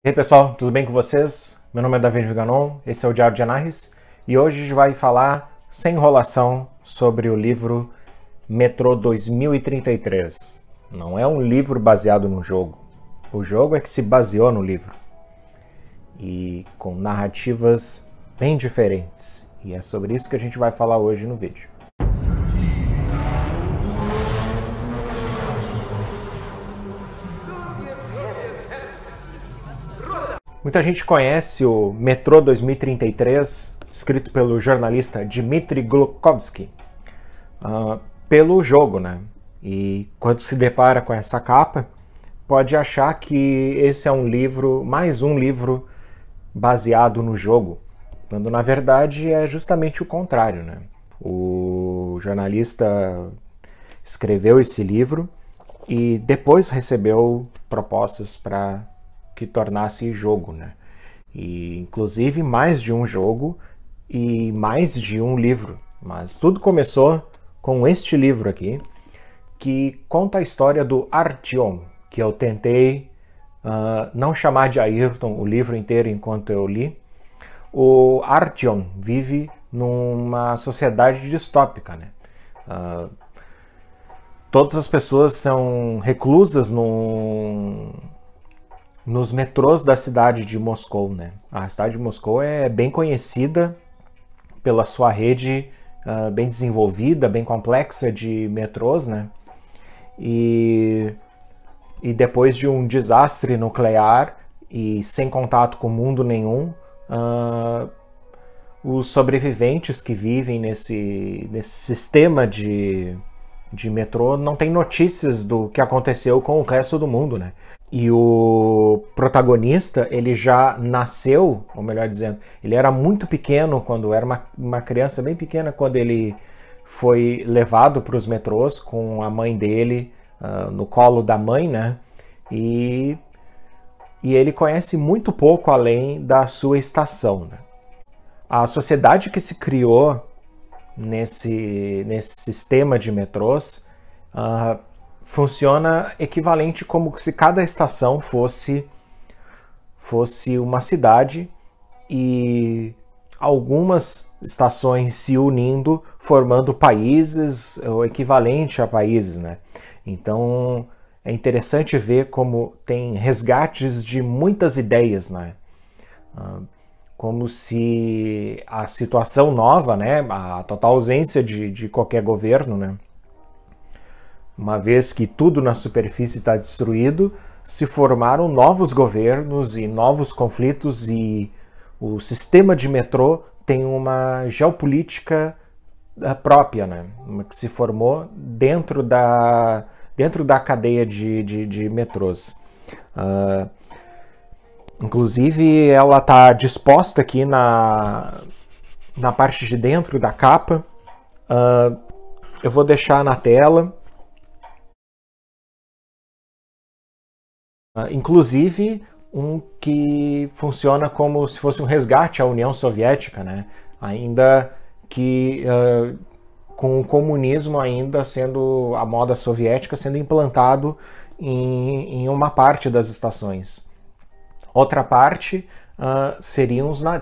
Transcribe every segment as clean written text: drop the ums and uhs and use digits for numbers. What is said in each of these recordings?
E aí pessoal, tudo bem com vocês? Meu nome é David Viganon, esse é o Diário de Anarres e hoje a gente vai falar, sem enrolação, sobre o livro Metrô 2033. Não é um livro baseado no jogo, o jogo é que se baseou no livro e com narrativas bem diferentes, e é sobre isso que a gente vai falar hoje no vídeo. Muita gente conhece o Metrô 2033, escrito pelo jornalista Dmitry Glukhovsky, pelo jogo, né? E quando se depara com essa capa, pode achar que esse é um livro, mais um livro baseado no jogo, quando na verdade é justamente o contrário, né? O jornalista escreveu esse livro e depois recebeu propostas para que tornasse jogo, né? E inclusive mais de um jogo e mais de um livro. Mas tudo começou com este livro aqui, que conta a história do Artyom, que eu tentei não chamar de Ayrton o livro inteiro enquanto eu li. O Artyom vive numa sociedade distópica, né? Todas as pessoas são reclusas nos metrôs da cidade de Moscou, né? A cidade de Moscou é bem conhecida pela sua rede bem desenvolvida, bem complexa de metrôs, né? E depois de um desastre nuclear e sem contato com o mundo nenhum, os sobreviventes que vivem nesse sistema de metrô não têm notícias do que aconteceu com o resto do mundo, né? E o protagonista, ele já nasceu, ou melhor dizendo, ele era muito pequeno, quando era uma criança bem pequena, quando ele foi levado para os metrôs com a mãe dele, no colo da mãe, né? E ele conhece muito pouco além da sua estação, né? A sociedade que se criou nesse sistema de metrôs funciona equivalente como se cada estação fosse uma cidade e algumas estações se unindo, formando países, ou equivalente a países, né? Então é interessante ver como tem resgates de muitas ideias, né? Como se a situação nova, né, a total ausência de qualquer governo, né, uma vez que tudo na superfície está destruído, se formaram novos governos e novos conflitos, e o sistema de metrô tem uma geopolítica própria, né, que se formou dentro da cadeia de metrôs. Inclusive, ela está disposta aqui na parte de dentro da capa. Eu vou deixar na tela. Inclusive, um que funciona como se fosse um resgate à União Soviética, né? Ainda que com o comunismo ainda sendo a moda soviética sendo implantado em uma parte das estações. Outra parte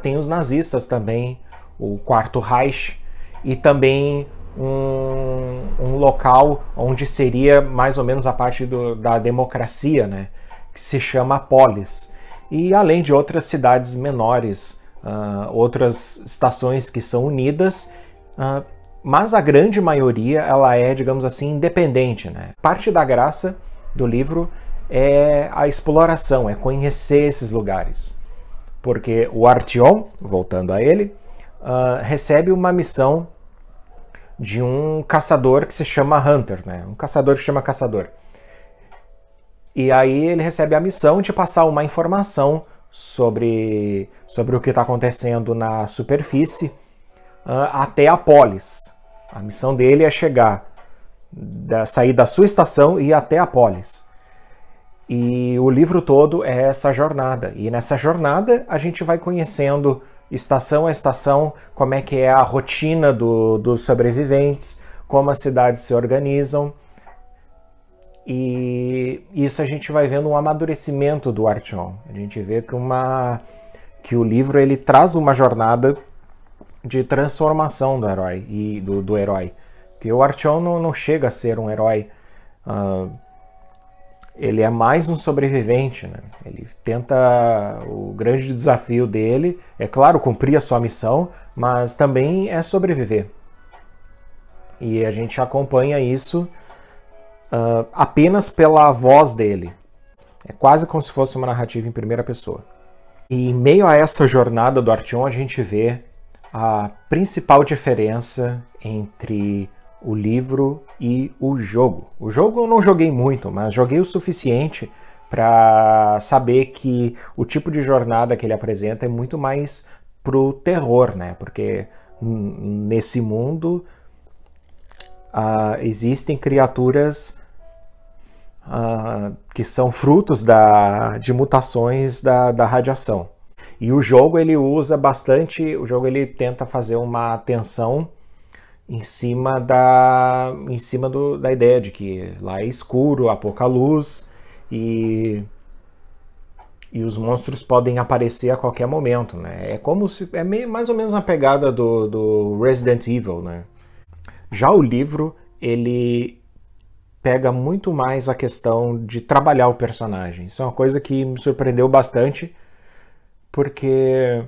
tem os nazistas também, o Quarto Reich, e também um local onde seria mais ou menos a parte da democracia, né, que se chama Polis. E além de outras cidades menores, outras estações que são unidas, mas a grande maioria ela é, digamos assim, independente, né? Parte da graça do livro é a exploração, é conhecer esses lugares. Porque o Artyom, voltando a ele, recebe uma missão de um caçador que se chama Hunter, né? Um caçador que se chama Caçador. E aí ele recebe a missão de passar uma informação sobre o que está acontecendo na superfície até a Polis. A missão dele é sair da sua estação e ir até a Polis. E o livro todo é essa jornada. E nessa jornada a gente vai conhecendo estação a estação como é que é a rotina dos sobreviventes, como as cidades se organizam. E isso a gente vai vendo um amadurecimento do Artyom. A gente vê que o livro ele traz uma jornada de transformação do herói e do herói. Porque o Artyom não chega a ser um herói. Ele é mais um sobrevivente, né? Ele tenta... O grande desafio dele é, claro, cumprir a sua missão, mas também é sobreviver. E a gente acompanha isso apenas pela voz dele. É quase como se fosse uma narrativa em primeira pessoa. E em meio a essa jornada do Artyom, a gente vê a principal diferença entre o livro e o jogo. O jogo eu não joguei muito, mas joguei o suficiente para saber que o tipo de jornada que ele apresenta é muito mais pro terror, né? Porque nesse mundo existem criaturas que são frutos de mutações da radiação. E o jogo ele usa bastante, o jogo ele tenta fazer uma tensão em cima da ideia de que lá é escuro, há pouca luz e os monstros podem aparecer a qualquer momento, né? É como se mais ou menos na pegada do Resident Evil, né? Já o livro ele pega muito mais a questão de trabalhar o personagem. Isso é uma coisa que me surpreendeu bastante, porque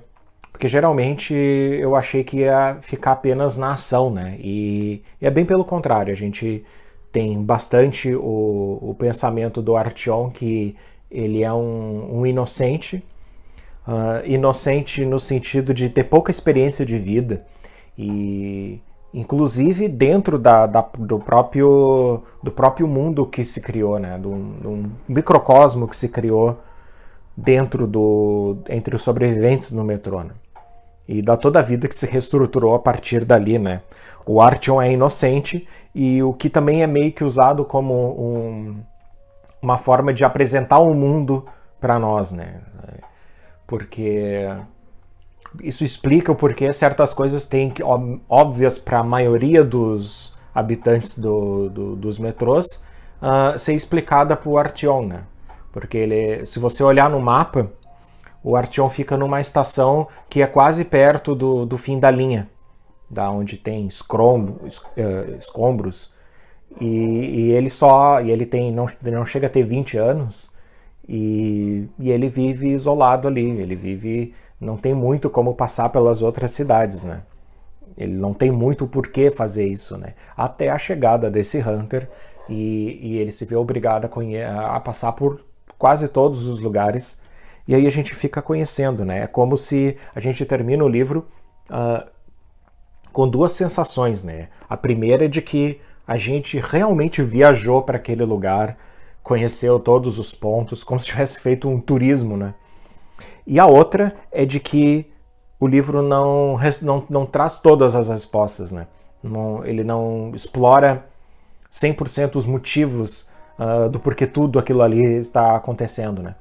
geralmente eu achei que ia ficar apenas na ação, né? E é bem pelo contrário, a gente tem bastante o pensamento do Artyom, que ele é um inocente, inocente no sentido de ter pouca experiência de vida, e inclusive dentro do próprio mundo que se criou, né? Do microcosmo que se criou entre os sobreviventes no metrô, né? E da toda a vida que se reestruturou a partir dali, né? O Artyom é inocente, e o que também é meio que usado como uma forma de apresentar o mundo para nós, né? Porque isso explica o porquê certas coisas têm que, óbvias para a maioria dos habitantes dos metrôs, ser explicada para o Artyom, né? Porque se você olhar no mapa, o Artyom fica numa estação que é quase perto do fim da linha, da onde tem escombros, e ele não chega a ter 20 anos, e ele vive isolado ali, não tem muito como passar pelas outras cidades, né? Ele não tem muito por que fazer isso, né? Até a chegada desse Hunter, e ele se vê obrigado a passar por quase todos os lugares, e aí a gente fica conhecendo, né? É como se a gente termina o livro com duas sensações, né? A primeira é de que a gente realmente viajou para aquele lugar, conheceu todos os pontos, como se tivesse feito um turismo, né? E a outra é de que o livro não traz todas as respostas, né? Ele não explora 100% os motivos do porquê tudo aquilo ali está acontecendo, né?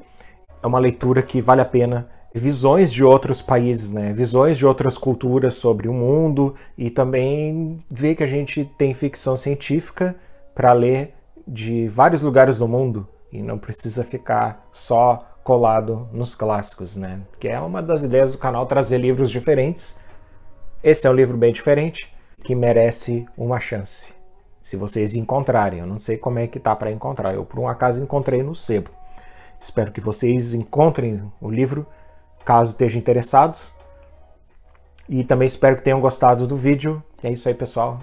É uma leitura que vale a pena. Visões de outros países, né? Visões de outras culturas sobre o mundo, e também ver que a gente tem ficção científica para ler de vários lugares do mundo e não precisa ficar só colado nos clássicos, né? Que é uma das ideias do canal, trazer livros diferentes. Esse é um livro bem diferente que merece uma chance. Se vocês encontrarem, eu não sei como é que tá para encontrar. Eu por um acaso encontrei no sebo. Espero que vocês encontrem o livro, caso estejam interessados. E também espero que tenham gostado do vídeo. É isso aí, pessoal.